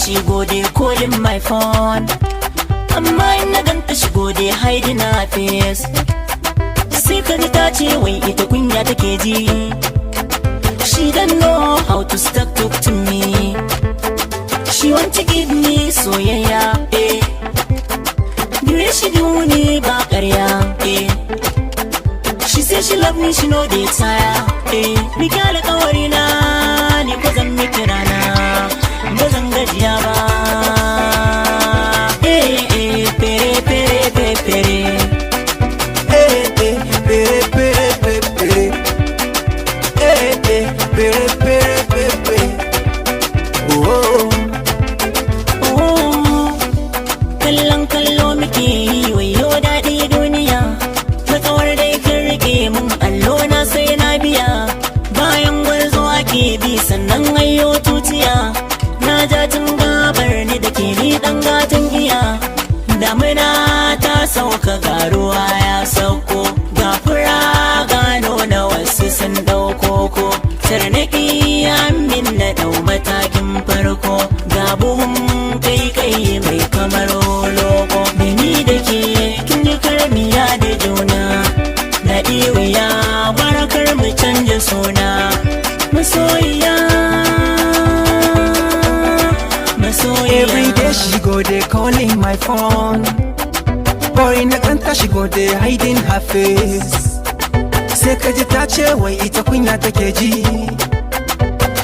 she go dey calling my phone, amma in na ganta she go dey hiding her face. Sai kaji ta ce wai ita kunya take ji, she don't know how to start talk to me. She want to give me soyayya, eh. The way she do me ba ƙarya, eh. She say she love me, she know they tire, eh. Ni kyale kawari na, ni ko zan miki rana, ba zan gajiya ba. Eh, eh, pere, pere, pere, pere. Eh, eh, pere, pere, pere, pere. Eh, eh, pere, pere, pere, pere. Oh, oh. Kallon kallo muke yi, wayo daɗi duniya. Matsawar dai kin rike mun allo na sai na biya. Bayan gwarzo ake bi sannan ayyo tutiya. Na ja tun gabar ni da ke ni ɗan gatan iya. Damina ta sauka ga ruwa ya sauko, ga fura gano na wasu sun ɗauko ko. Tarnaƙi ya min na ɗau matakin farko, ga buhun kai mai kamar loko. Da ni da ke kin yi karmiya da juna, da wuya barakar mu canja suna. Masoyiya, masoyiya. every day she go dey calling my phone, boy na ganta she go dey hiding her face. Sai kaji ta ce wai ita kunya take ji,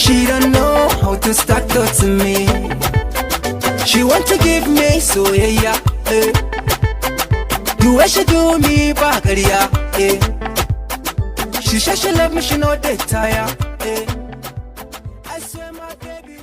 she don't know how to start talk to me. She want to give me soyayya, eh. The way she do me ba ƙarya, eh. She say she love me, she know they tire, eh. I swear my baby